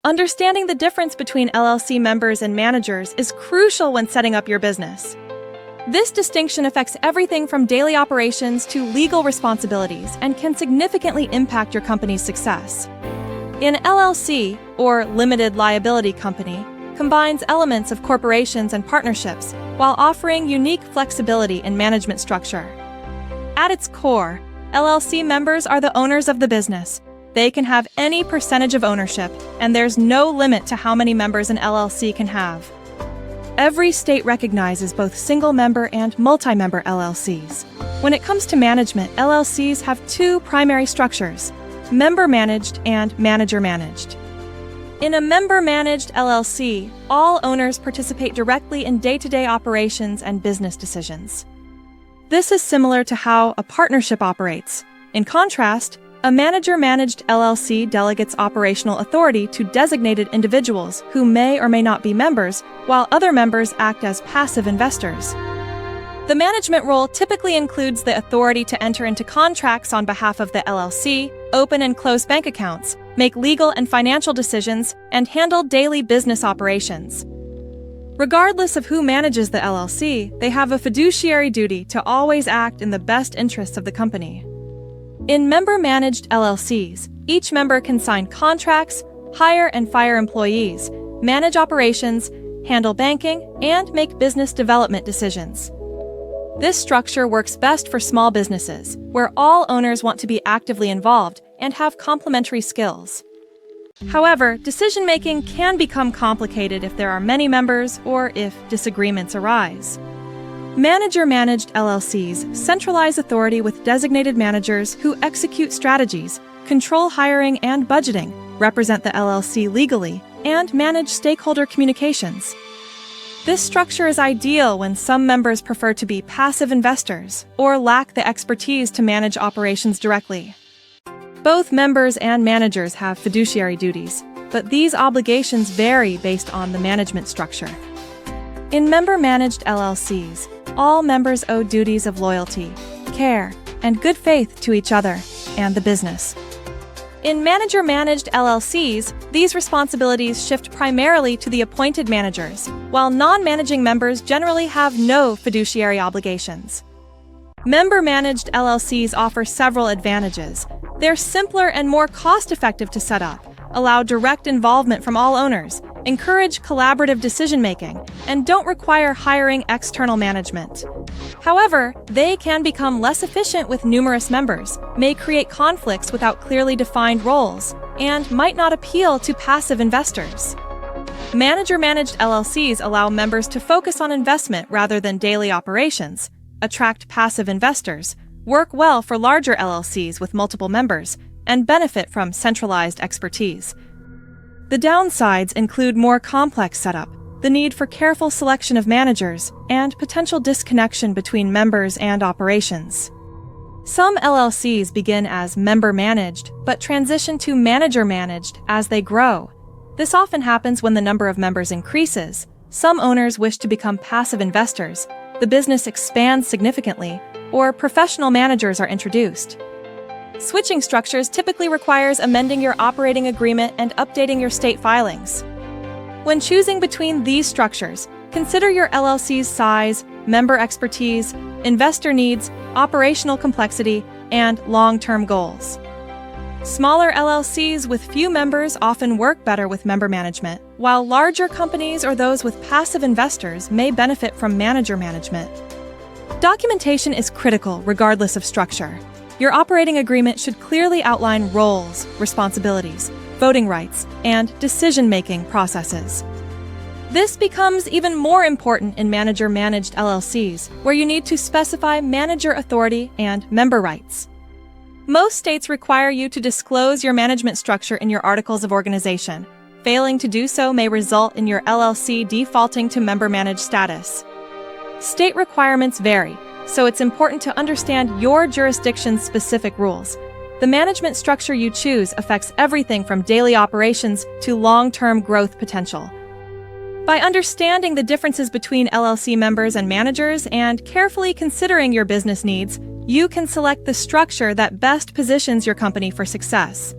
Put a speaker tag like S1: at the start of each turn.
S1: Understanding the difference between LLC members and managers is crucial when setting up your business. This distinction affects everything from daily operations to legal responsibilities and can significantly impact your company's success. An LLC, or limited liability company, combines elements of corporations and partnerships while offering unique flexibility in management structure. At its core, LLC members are the owners of the business. They can have any percentage of ownership, and there's no limit to how many members an LLC can have. Every state recognizes both single-member and multi-member LLCs. When it comes to management, LLCs have two primary structures: member-managed and manager-managed. In a member-managed LLC, all owners participate directly in day-to-day operations and business decisions. This is similar to how a partnership operates. In contrast, a manager-managed LLC delegates operational authority to designated individuals who may or may not be members, while other members act as passive investors. The management role typically includes the authority to enter into contracts on behalf of the LLC, open and close bank accounts, make legal and financial decisions, and handle daily business operations. Regardless of who manages the LLC, they have a fiduciary duty to always act in the best interests of the company. In member-managed LLCs, each member can sign contracts, hire and fire employees, manage operations, handle banking, and make business development decisions. This structure works best for small businesses, where all owners want to be actively involved and have complementary skills. However, decision-making can become complicated if there are many members or if disagreements arise. Manager-managed LLCs centralize authority with designated managers who execute strategies, control hiring and budgeting, represent the LLC legally, and manage stakeholder communications. This structure is ideal when some members prefer to be passive investors or lack the expertise to manage operations directly. Both members and managers have fiduciary duties, but these obligations vary based on the management structure. In member-managed LLCs, all members owe duties of loyalty, care, and good faith to each other and the business. In manager-managed LLCs, these responsibilities shift primarily to the appointed managers, while non-managing members generally have no fiduciary obligations. Member-managed LLCs offer several advantages. They're simpler and more cost-effective to set up, allow direct involvement from all owners, encourage collaborative decision-making, and don't require hiring external management. However, they can become less efficient with numerous members, may create conflicts without clearly defined roles, and might not appeal to passive investors. Manager-managed LLCs allow members to focus on investment rather than daily operations, attract passive investors, work well for larger LLCs with multiple members, and benefit from centralized expertise. The downsides include more complex setup, the need for careful selection of managers, and potential disconnection between members and operations. Some LLCs begin as member-managed, but transition to manager-managed as they grow. This often happens when the number of members increases. Some owners wish to become passive investors, the business expands significantly, or professional managers are introduced. Switching structures typically requires amending your operating agreement and updating your state filings. When choosing between these structures, consider your LLC's size, member expertise, investor needs, operational complexity, and long-term goals. Smaller LLCs with few members often work better with member management, while larger companies or those with passive investors may benefit from manager management. Documentation is critical regardless of structure. Your operating agreement should clearly outline roles, responsibilities, voting rights, and decision-making processes. This becomes even more important in manager-managed LLCs, where you need to specify manager authority and member rights. Most states require you to disclose your management structure in your articles of organization. Failing to do so may result in your LLC defaulting to member-managed status. State requirements vary, so it's important to understand your jurisdiction's specific rules. The management structure you choose affects everything from daily operations to long-term growth potential. By understanding the differences between LLC members and managers and carefully considering your business needs, you can select the structure that best positions your company for success.